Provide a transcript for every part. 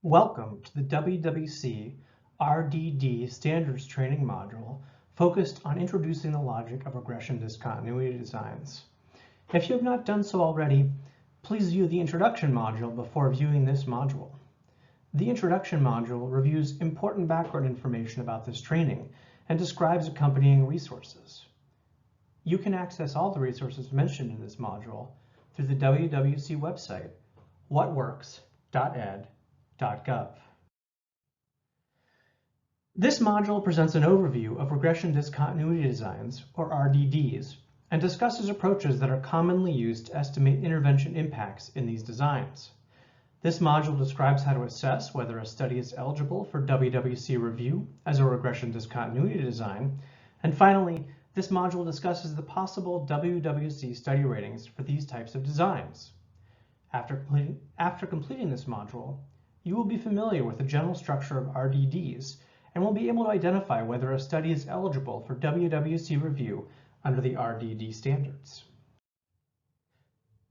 Welcome to the WWC RDD Standards Training module focused on introducing the logic of regression discontinuity designs. If you have not done so already, please view the introduction module before viewing this module. The introduction module reviews important background information about this training and describes accompanying resources. You can access all the resources mentioned in this module through the WWC website, whatworks.ed.gov. This module presents an overview of regression discontinuity designs, or RDDs, and discusses approaches that are commonly used to estimate intervention impacts in these designs. This module describes how to assess whether a study is eligible for WWC review as a regression discontinuity design, and finally, this module discusses the possible WWC study ratings for these types of designs. After completing this module, you will be familiar with the general structure of RDDs and will be able to identify whether a study is eligible for WWC review under the RDD standards.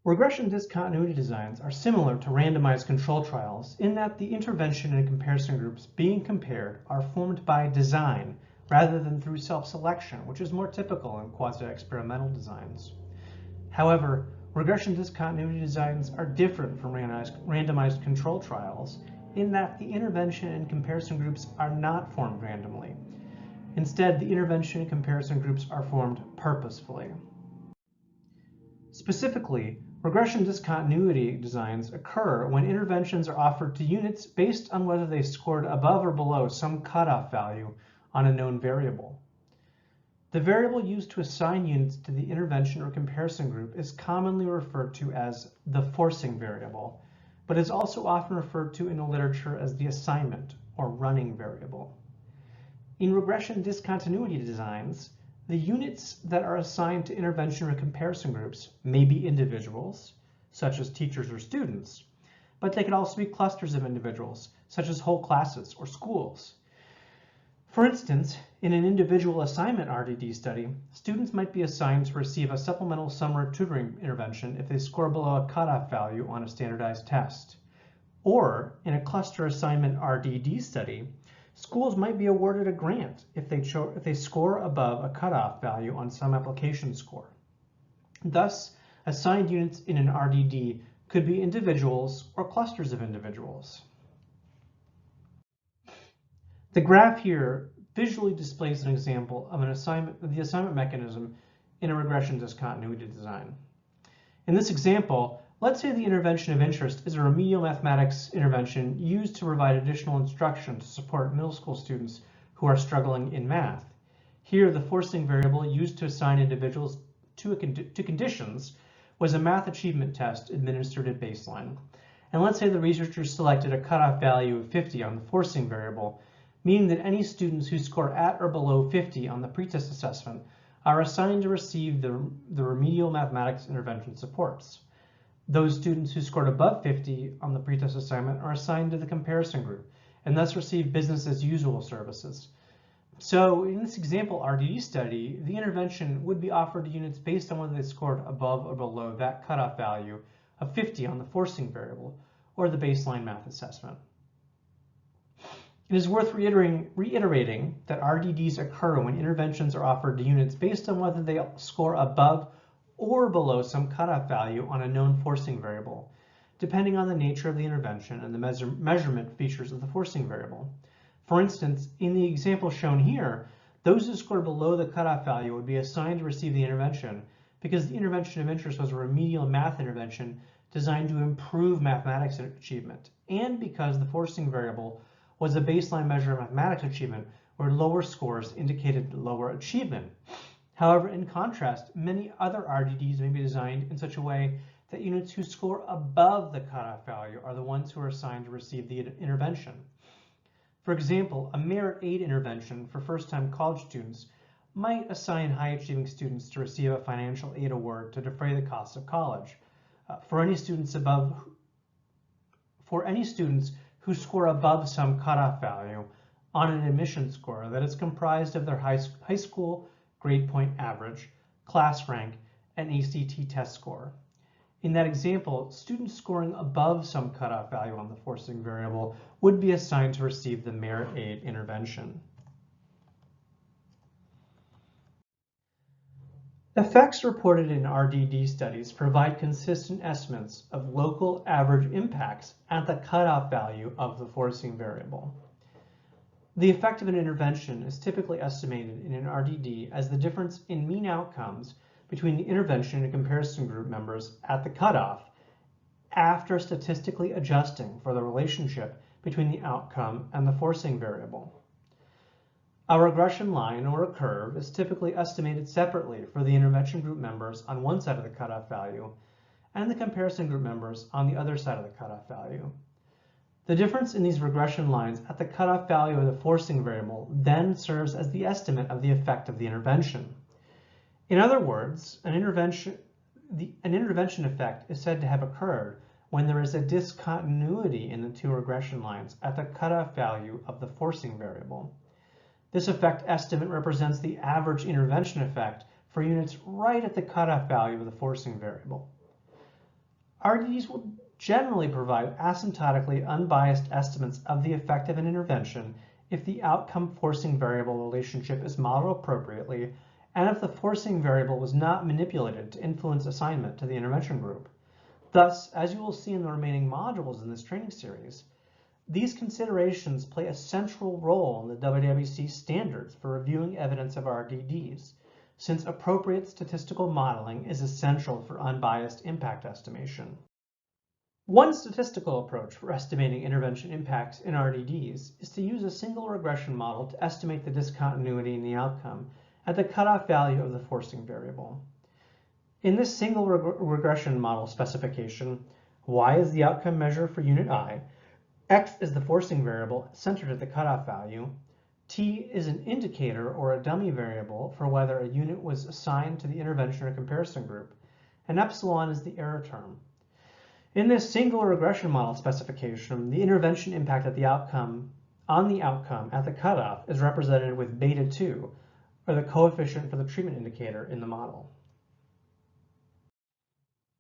Regression discontinuity designs are similar to randomized control trials in that the intervention and comparison groups being compared are formed by design rather than through self-selection, which is more typical in quasi-experimental designs. However, regression discontinuity designs are different from randomized control trials in that the intervention and comparison groups are not formed randomly. Instead, the intervention and comparison groups are formed purposefully. Specifically, regression discontinuity designs occur when interventions are offered to units based on whether they scored above or below some cutoff value on a known variable. The variable used to assign units to the intervention or comparison group is commonly referred to as the forcing variable, but is also often referred to in the literature as the assignment or running variable. In regression discontinuity designs, the units that are assigned to intervention or comparison groups may be individuals, such as teachers or students, but they can also be clusters of individuals, such as whole classes or schools. For instance, in an individual assignment RDD study, students might be assigned to receive a supplemental summer tutoring intervention if they score below a cutoff value on a standardized test. Or, in a cluster assignment RDD study, schools might be awarded a grant if they score above a cutoff value on some application score. Thus, assigned units in an RDD could be individuals or clusters of individuals. The graph here visually displays an example of the assignment mechanism in a regression discontinuity design. In this example, let's say the intervention of interest is a remedial mathematics intervention used to provide additional instruction to support middle school students who are struggling in math. Here, the forcing variable used to assign individuals to conditions was a math achievement test administered at baseline. And let's say the researchers selected a cutoff value of 50 on the forcing variable, meaning that any students who score at or below 50 on the pretest assessment are assigned to receive the remedial mathematics intervention supports. Those students who scored above 50 on the pretest assignment are assigned to the comparison group and thus receive business as usual services. So in this example RDD study, the intervention would be offered to units based on whether they scored above or below that cutoff value of 50 on the forcing variable or the baseline math assessment. It is worth reiterating that RDDs occur when interventions are offered to units based on whether they score above or below some cutoff value on a known forcing variable, depending on the nature of the intervention and the measurement features of the forcing variable. For instance, in the example shown here, those who scored below the cutoff value would be assigned to receive the intervention because the intervention of interest was a remedial math intervention designed to improve mathematics achievement, and because the forcing variable was a baseline measure of mathematics achievement where lower scores indicated lower achievement. However, in contrast, many other RDDs may be designed in such a way that units who score above the cutoff value are the ones who are assigned to receive the intervention. For example, a merit aid intervention for first-time college students might assign high-achieving students to receive a financial aid award to defray the costs of college. For any students who score above some cutoff value on an admission score that is comprised of their high school grade point average, class rank, and ACT test score. In that example, students scoring above some cutoff value on the forcing variable would be assigned to receive the merit aid intervention. Effects reported in RDD studies provide consistent estimates of local average impacts at the cutoff value of the forcing variable. The effect of an intervention is typically estimated in an RDD as the difference in mean outcomes between the intervention and comparison group members at the cutoff after statistically adjusting for the relationship between the outcome and the forcing variable. A regression line or a curve is typically estimated separately for the intervention group members on one side of the cutoff value and the comparison group members on the other side of the cutoff value. The difference in these regression lines at the cutoff value of the forcing variable then serves as the estimate of the effect of the intervention. In other words, an intervention effect is said to have occurred when there is a discontinuity in the two regression lines at the cutoff value of the forcing variable. This effect estimate represents the average intervention effect for units right at the cutoff value of the forcing variable. RDDs will generally provide asymptotically unbiased estimates of the effect of an intervention if the outcome forcing variable relationship is modeled appropriately and if the forcing variable was not manipulated to influence assignment to the intervention group. Thus, as you will see in the remaining modules in this training series, these considerations play a central role in the WWC standards for reviewing evidence of RDDs, since appropriate statistical modeling is essential for unbiased impact estimation. One statistical approach for estimating intervention impacts in RDDs is to use a single regression model to estimate the discontinuity in the outcome at the cutoff value of the forcing variable. In this single regression model specification, Y is the outcome measure for unit I, X is the forcing variable centered at the cutoff value, T is an indicator or a dummy variable for whether a unit was assigned to the intervention or comparison group, and epsilon is the error term. In this single regression model specification, the intervention impact at the outcome at the cutoff is represented with beta 2, or the coefficient for the treatment indicator in the model.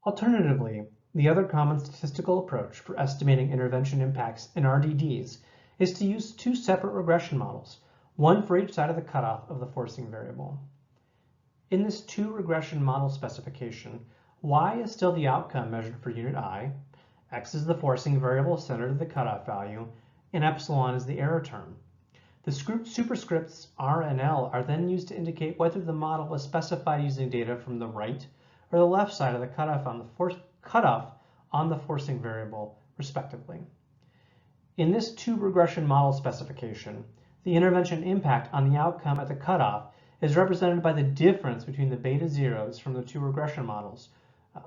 Alternatively, the other common statistical approach for estimating intervention impacts in RDDs is to use two separate regression models, one for each side of the cutoff of the forcing variable. In this two regression model specification, Y is still the outcome measured for unit I, X is the forcing variable centered at the cutoff value, and epsilon is the error term. The superscripts R and L are then used to indicate whether the model was specified using data from the right or the left side of the cutoff on the forcing variable, respectively. In this two regression model specification, the intervention impact on the outcome at the cutoff is represented by the difference between the beta zeros from the two regression models,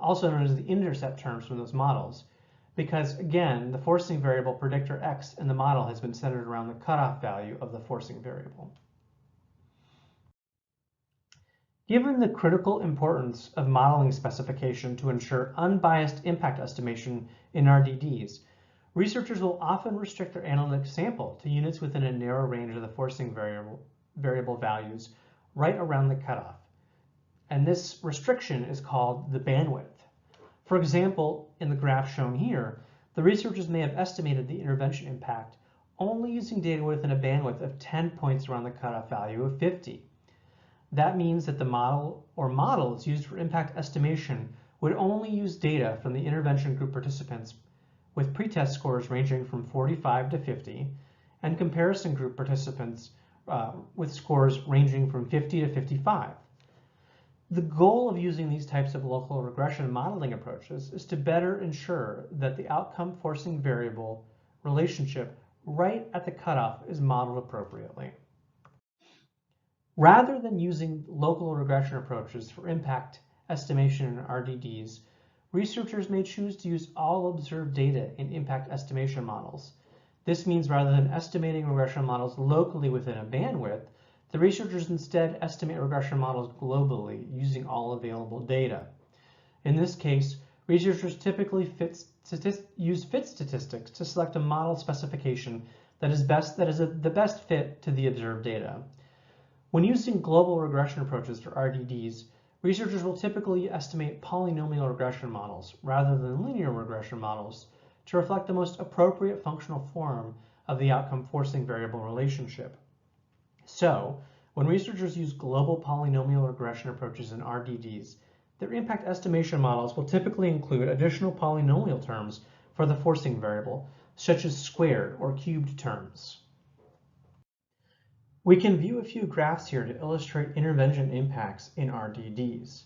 also known as the intercept terms from those models, because again, the forcing variable predictor X in the model has been centered around the cutoff value of the forcing variable. Given the critical importance of modeling specification to ensure unbiased impact estimation in RDDs, researchers will often restrict their analytic sample to units within a narrow range of the forcing variable values right around the cutoff. And this restriction is called the bandwidth. For example, in the graph shown here, the researchers may have estimated the intervention impact only using data within a bandwidth of 10 points around the cutoff value of 50. That means that the model or models used for impact estimation would only use data from the intervention group participants with pretest scores ranging from 45 to 50 and comparison group participants with scores ranging from 50 to 55. The goal of using these types of local regression modeling approaches is to better ensure that the outcome forcing variable relationship right at the cutoff is modeled appropriately. Rather than using local regression approaches for impact estimation in RDDs, researchers may choose to use all observed data in impact estimation models. This means rather than estimating regression models locally within a bandwidth, the researchers instead estimate regression models globally using all available data. In this case, researchers typically use fit statistics to select a model specification that is the best fit to the observed data. When using global regression approaches for RDDs, researchers will typically estimate polynomial regression models rather than linear regression models to reflect the most appropriate functional form of the outcome forcing variable relationship. So, when researchers use global polynomial regression approaches in RDDs, their impact estimation models will typically include additional polynomial terms for the forcing variable, such as squared or cubed terms. We can view a few graphs here to illustrate intervention impacts in RDDs.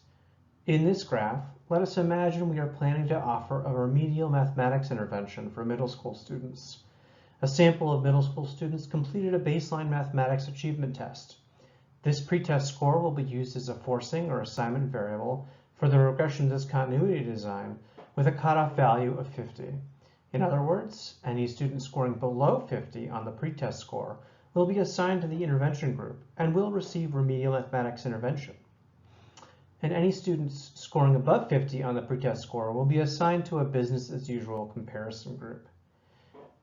In this graph, let us imagine we are planning to offer a remedial mathematics intervention for middle school students. A sample of middle school students completed a baseline mathematics achievement test. This pretest score will be used as a forcing or assignment variable for the regression discontinuity design with a cutoff value of 50. In other words, any student scoring below 50 on the pretest score will be assigned to the intervention group and will receive remedial mathematics intervention. And any students scoring above 50 on the pretest score will be assigned to a business as usual comparison group.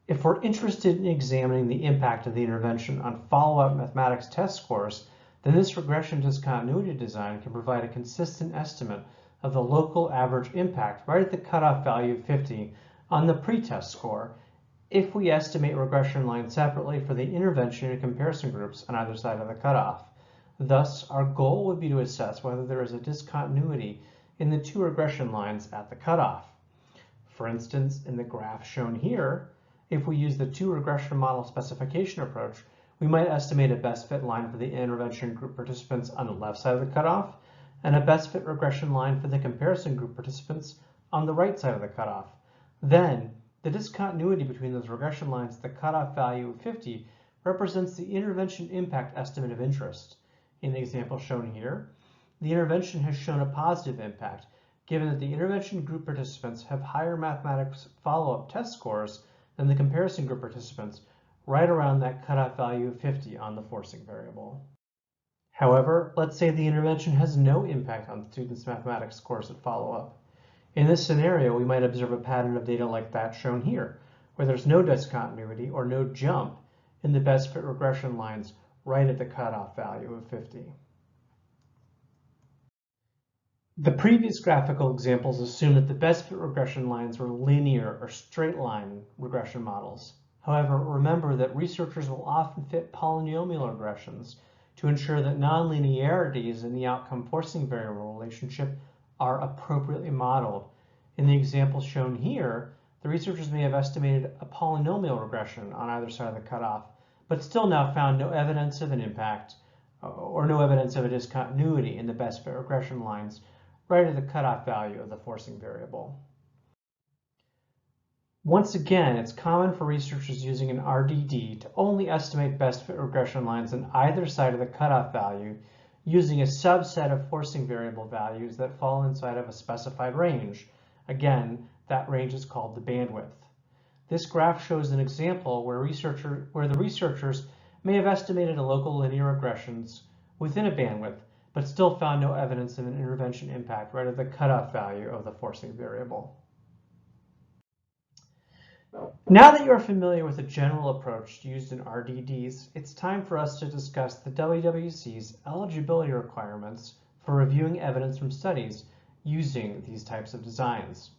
If we're interested in examining the impact of the intervention on follow-up mathematics test scores, then this regression discontinuity design can provide a consistent estimate of the local average impact right at the cutoff value of 50 on the pretest score if we estimate regression lines separately for the intervention and comparison groups on either side of the cutoff. Thus, our goal would be to assess whether there is a discontinuity in the two regression lines at the cutoff. For instance, in the graph shown here, if we use the two regression model specification approach, we might estimate a best fit line for the intervention group participants on the left side of the cutoff and a best fit regression line for the comparison group participants on the right side of the cutoff. Then, the discontinuity between those regression lines at the cutoff value of 50 represents the intervention impact estimate of interest. In the example shown here, the intervention has shown a positive impact, given that the intervention group participants have higher mathematics follow-up test scores than the comparison group participants, right around that cutoff value of 50 on the forcing variable. However, let's say the intervention has no impact on students' mathematics scores at follow-up. In this scenario, we might observe a pattern of data like that shown here, where there's no discontinuity or no jump in the best fit regression lines right at the cutoff value of 50. The previous graphical examples assume that the best fit regression lines were linear or straight line regression models. However, remember that researchers will often fit polynomial regressions to ensure that nonlinearities in the outcome forcing variable relationship are appropriately modeled. In the example shown here, the researchers may have estimated a polynomial regression on either side of the cutoff, but still now found no evidence of an impact or no evidence of a discontinuity in the best fit regression lines right at the cutoff value of the forcing variable. Once again, it's common for researchers using an RDD to only estimate best fit regression lines on either side of the cutoff value using a subset of forcing variable values that fall inside of a specified range. Again, that range is called the bandwidth. This graph shows an example where the researchers may have estimated a local linear regressions within a bandwidth, but still found no evidence of an intervention impact right at the cutoff value of the forcing variable. Now that you are familiar with the general approach used in RDDs, it's time for us to discuss the WWC's eligibility requirements for reviewing evidence from studies using these types of designs.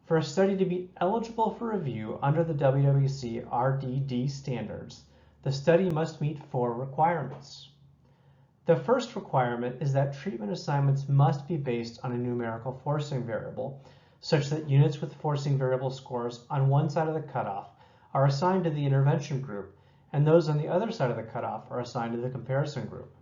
For a study to be eligible for review under the WWC RDD standards, the study must meet 4 requirements. The first requirement is that treatment assignments must be based on a numerical forcing variable, such that units with forcing variable scores on one side of the cutoff are assigned to the intervention group, and those on the other side of the cutoff are assigned to the comparison group.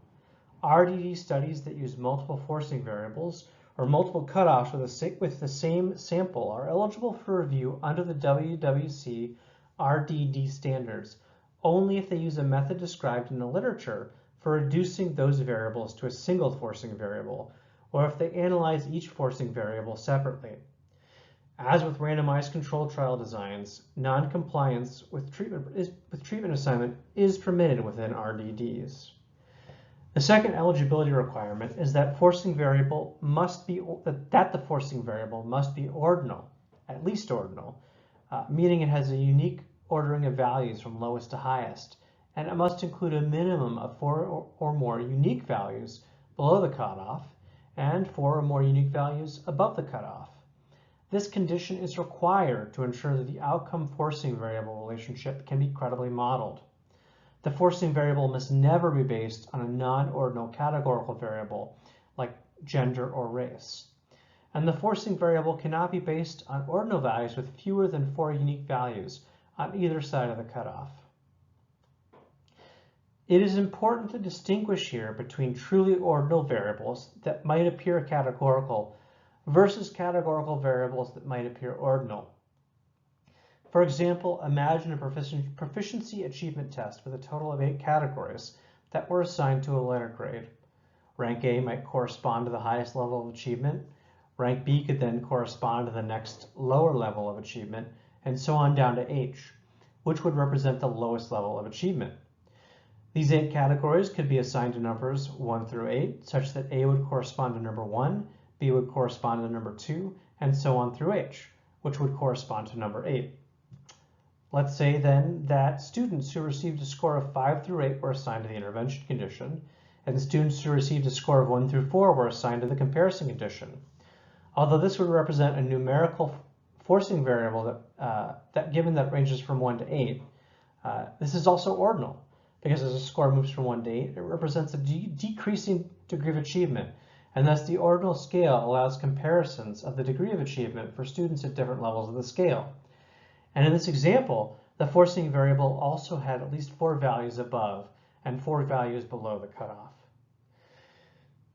RDD studies that use multiple forcing variables or multiple cutoffs with the same sample are eligible for review under the WWC RDD standards only if they use a method described in the literature for reducing those variables to a single forcing variable, or if they analyze each forcing variable separately. As with randomized controlled trial designs, non-compliance with treatment assignment is permitted within RDDs. The second eligibility requirement is that the forcing variable must be ordinal, at least ordinal, meaning it has a unique ordering of values from lowest to highest, and it must include a minimum of 4 or more unique values below the cutoff and 4 or more unique values above the cutoff. This condition is required to ensure that the outcome forcing variable relationship can be credibly modeled. The forcing variable must never be based on a non-ordinal categorical variable like gender or race. And the forcing variable cannot be based on ordinal values with fewer than 4 unique values on either side of the cutoff. It is important to distinguish here between truly ordinal variables that might appear categorical versus categorical variables that might appear ordinal. For example, imagine a proficiency achievement test with a total of 8 categories that were assigned to a letter grade. Rank A might correspond to the highest level of achievement. Rank B could then correspond to the next lower level of achievement, and so on down to H, which would represent the lowest level of achievement. These 8 categories could be assigned to numbers 1 through 8, such that A would correspond to number 1, B would correspond to number 2, and so on through H, which would correspond to number 8. Let's say then that students who received a score of 5 through 8 were assigned to the intervention condition, and students who received a score of 1 through 4 were assigned to the comparison condition. Although this would represent a numerical forcing variable that given that ranges from 1 to 8, this is also ordinal, because as a score moves from 1 to 8, it represents a decreasing degree of achievement, and thus the ordinal scale allows comparisons of the degree of achievement for students at different levels of the scale. And in this example, the forcing variable also had at least 4 values above and 4 values below the cutoff.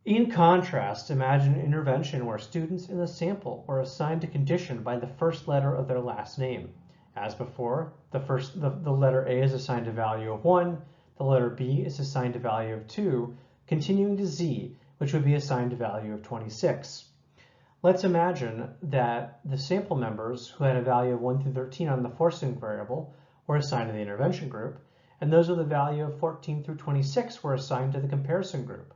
In contrast, imagine an intervention where students in the sample were assigned a condition by the first letter of their last name. As before, the letter A is assigned a value of 1, the letter B is assigned a value of 2, continuing to Z, which would be assigned a value of 26. Let's imagine that the sample members who had a value of 1 through 13 on the forcing variable were assigned to the intervention group, and those with a value of 14 through 26 were assigned to the comparison group.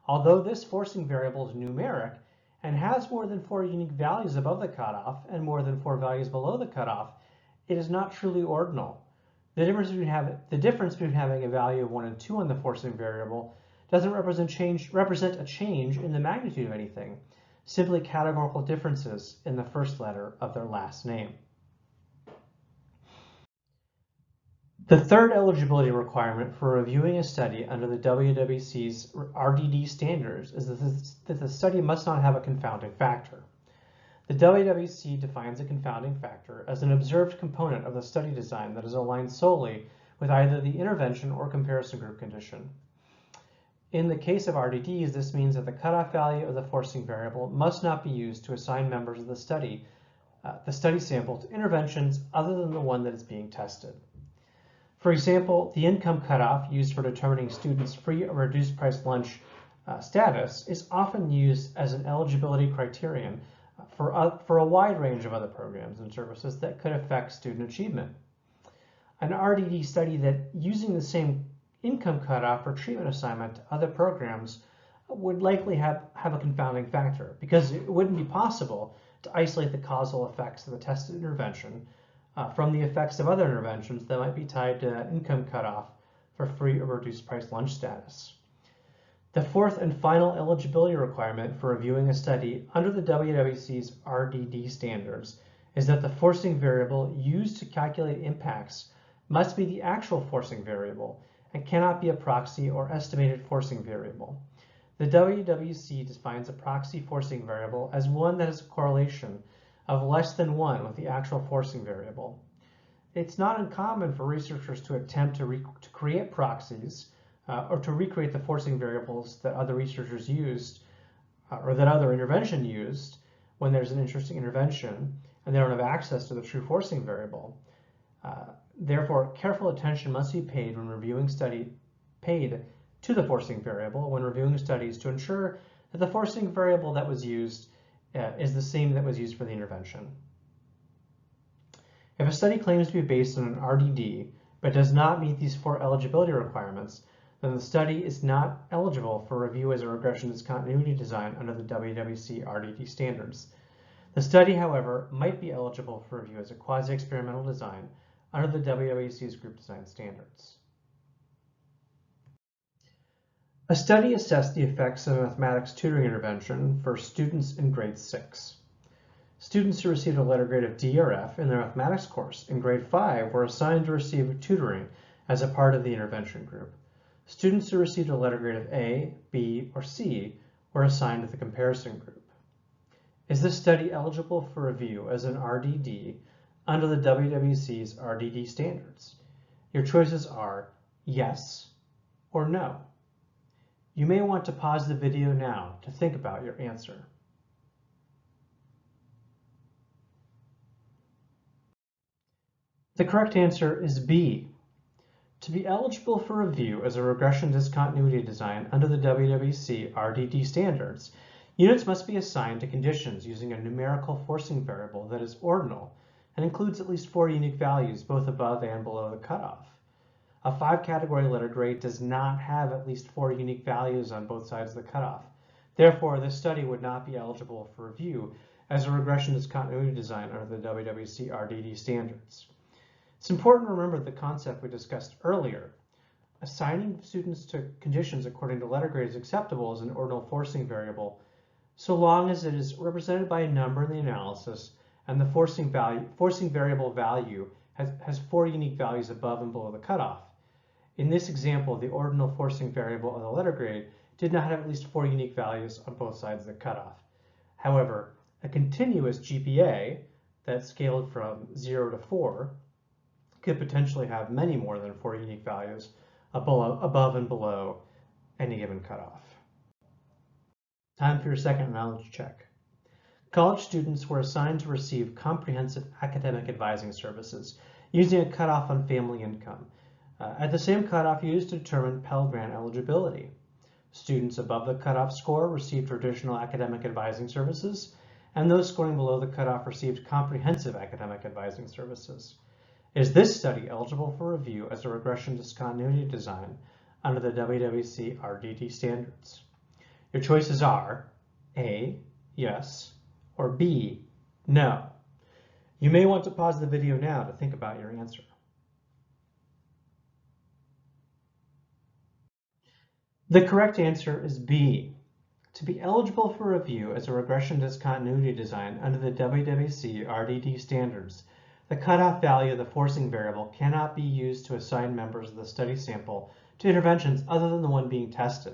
Although this forcing variable is numeric and has more than 4 unique values above the cutoff and more than 4 values below the cutoff, it is not truly ordinal. The difference between having a value of 1 and 2 on the forcing variable doesn't represent a change in the magnitude of anything, simply categorical differences in the first letter of their last name. The third eligibility requirement for reviewing a study under the WWC's RDD standards is that the study must not have a confounding factor. The WWC defines a confounding factor as an observed component of the study design that is aligned solely with either the intervention or comparison group condition. In the case of RDDs, this means that the cutoff value of the forcing variable must not be used to assign members of the study sample to interventions other than the one that is being tested. For example, the income cutoff used for determining students' free or reduced price lunch status is often used as an eligibility criterion for a wide range of other programs and services that could affect student achievement. An RDD study that using the same income cutoff for treatment assignment to other programs would likely have a confounding factor, because it wouldn't be possible to isolate the causal effects of the tested intervention from the effects of other interventions that might be tied to that income cutoff for free or reduced price lunch status. The fourth and final eligibility requirement for reviewing a study under the WWC's RDD standards is that the forcing variable used to calculate impacts must be the actual forcing variable and cannot be a proxy or estimated forcing variable. The WWC defines a proxy forcing variable as one that has a correlation of less than 1 with the actual forcing variable. It's not uncommon for researchers to attempt to create proxies or to recreate the forcing variables that other researchers used or that other intervention used when there's an interesting intervention and they don't have access to the true forcing variable. Therefore, careful attention must be paid to the forcing variable when reviewing studies to ensure that the forcing variable that was used is the same that was used for the intervention. If a study claims to be based on an RDD but does not meet these 4 eligibility requirements, then the study is not eligible for review as a regression discontinuity design under the WWC RDD standards. The study, however, might be eligible for review as a quasi-experimental design under the WWC's group design standards. A study assessed the effects of a mathematics tutoring intervention for students in grade 6. Students who received a letter grade of D or F in their mathematics course in grade 5 were assigned to receive tutoring as a part of the intervention group. Students who received a letter grade of A, B, or C were assigned to the comparison group. Is this study eligible for review as an RDD under the WWC's RDD standards? Your choices are yes or no. You may want to pause the video now to think about your answer. The correct answer is B. To be eligible for review as a regression discontinuity design under the WWC RDD standards, units must be assigned to conditions using a numerical forcing variable that is ordinal and includes at least 4 unique values both above and below the cutoff. A 5-category letter grade does not have at least 4 unique values on both sides of the cutoff. Therefore, this study would not be eligible for review as a regression discontinuity design under the WWC RDD standards. It's important to remember the concept we discussed earlier. Assigning students to conditions according to letter grade is acceptable as an ordinal forcing variable, so long as it is represented by a number in the analysis and the forcing variable value has 4 unique values above and below the cutoff. In this example, the ordinal forcing variable of the letter grade did not have at least 4 unique values on both sides of the cutoff. However, a continuous GPA that scaled from 0 to 4 could potentially have many more than 4 unique values above and below any given cutoff. Time for your second knowledge check. College students were assigned to receive comprehensive academic advising services using a cutoff on family income, at the same cutoff used to determine Pell Grant eligibility. Students above the cutoff score received traditional academic advising services, and those scoring below the cutoff received comprehensive academic advising services. Is this study eligible for review as a regression discontinuity design under the WWC RDD standards? Your choices are A, yes, or B, no. You may want to pause the video now to think about your answer. The correct answer is B. To be eligible for review as a regression discontinuity design under the WWC RDD standards, the cutoff value of the forcing variable cannot be used to assign members of the study sample to interventions other than the one being tested.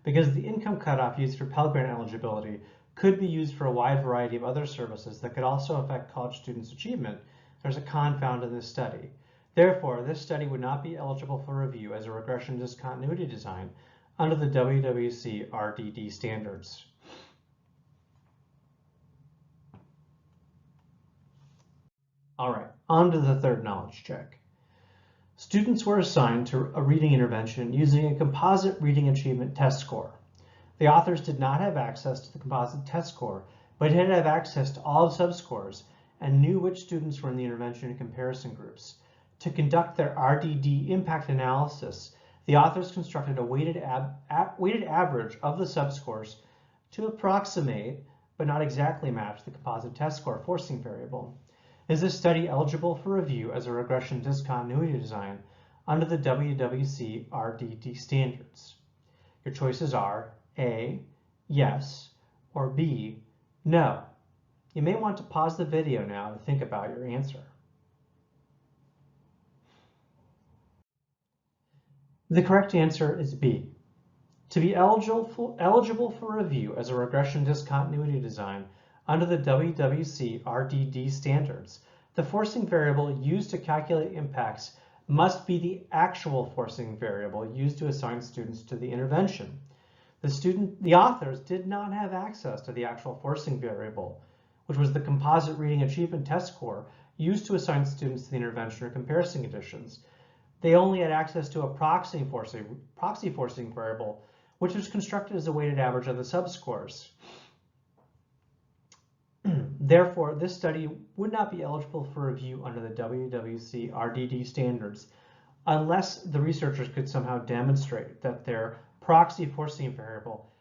Because the income cutoff used for Pell Grant eligibility could be used for a wide variety of other services that could also affect college students' achievement, there's a con found in this study. Therefore, this study would not be eligible for review as a regression discontinuity design under the WWC RDD standards. All right, on to the third knowledge check. Students were assigned to a reading intervention using a composite reading achievement test score. The authors did not have access to the composite test score, but did have access to all subscores and knew which students were in the intervention and comparison groups. To conduct their RDD impact analysis, the authors constructed a weighted average of the subscores to approximate, but not exactly match, the composite test score forcing variable. Is this study eligible for review as a regression discontinuity design under the WWC RDD standards? Your choices are A, yes, or B, no. You may want to pause the video now to think about your answer. The correct answer is B. To be eligible for review as a regression discontinuity design under the WWC RDD standards, the forcing variable used to calculate impacts must be the actual forcing variable used to assign students to the intervention. The authors did not have access to the actual forcing variable, which was the composite reading achievement test score used to assign students to the intervention or comparison conditions. They only had access to a proxy forcing variable, which was constructed as a weighted average of the subscores. Therefore, this study would not be eligible for review under the WWC RDD standards unless the researchers could somehow demonstrate that their proxy forcing variable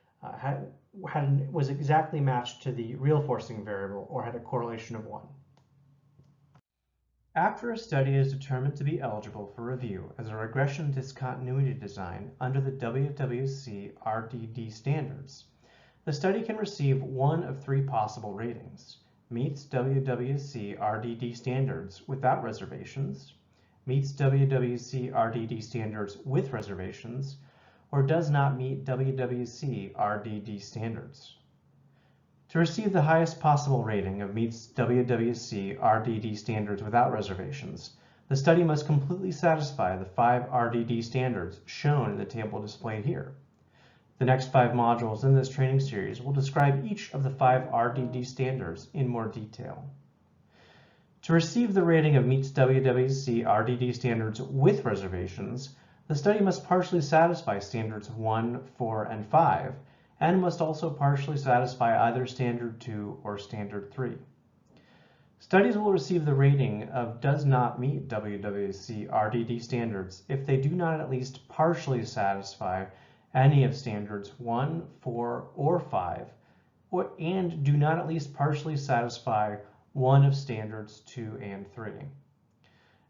was exactly matched to the real forcing variable or had a correlation of 1. After a study is determined to be eligible for review as a regression discontinuity design under the WWC RDD standards, the study can receive one of three possible ratings: meets WWC RDD standards without reservations, meets WWC RDD standards with reservations, or does not meet WWC RDD standards. To receive the highest possible rating of meets WWC RDD standards without reservations, the study must completely satisfy the 5 RDD standards shown in the table displayed here. The next 5 modules in this training series will describe each of the 5 RDD standards in more detail. To receive the rating of meets WWC RDD standards with reservations, the study must partially satisfy standards 1, 4, and 5, and must also partially satisfy either standard 2 or standard 3. Studies will receive the rating of does not meet WWC RDD standards if they do not at least partially satisfy any of standards 1, 4, or 5, and do not at least partially satisfy one of standards 2 and 3.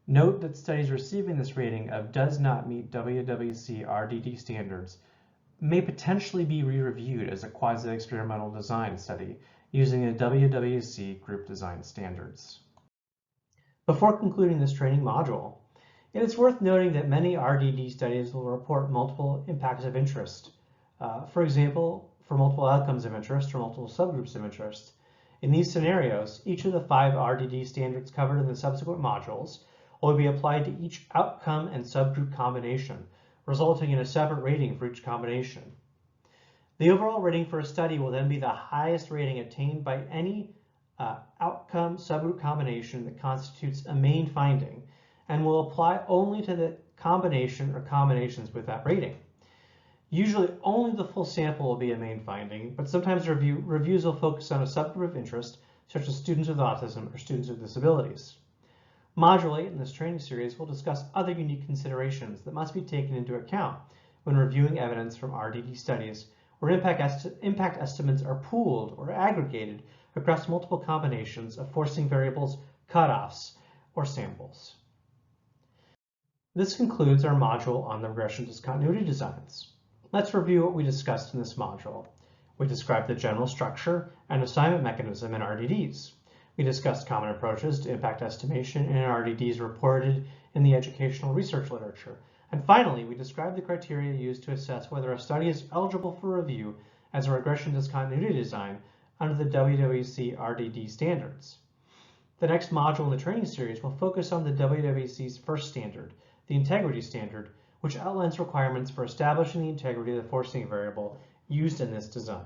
Note that studies receiving this rating of does not meet WWC RDD standards may potentially be re-reviewed as a quasi-experimental design study using the WWC group design standards. Before concluding this training module, it is worth noting that many RDD studies will report multiple impacts of interest. For example, for multiple outcomes of interest or multiple subgroups of interest. In these scenarios, each of the 5 RDD standards covered in the subsequent modules will be applied to each outcome and subgroup combination, resulting in a separate rating for each combination. The overall rating for a study will then be the highest rating attained by any outcome subgroup combination that constitutes a main finding and will apply only to the combination or combinations with that rating. Usually only the full sample will be a main finding, but sometimes reviews will focus on a subgroup of interest, such as students with autism or students with disabilities. Module 8 in this training series will discuss other unique considerations that must be taken into account when reviewing evidence from RDD studies where impact estimates are pooled or aggregated across multiple combinations of forcing variables, cutoffs, or samples. This concludes our module on the regression discontinuity designs. Let's review what we discussed in this module. We described the general structure and assignment mechanism in RDDs. We discussed common approaches to impact estimation in RDDs reported in the educational research literature. And finally, we described the criteria used to assess whether a study is eligible for review as a regression discontinuity design under the WWC RDD standards. The next module in the training series will focus on the WWC's first standard, the integrity standard, which outlines requirements for establishing the integrity of the forcing variable used in this design.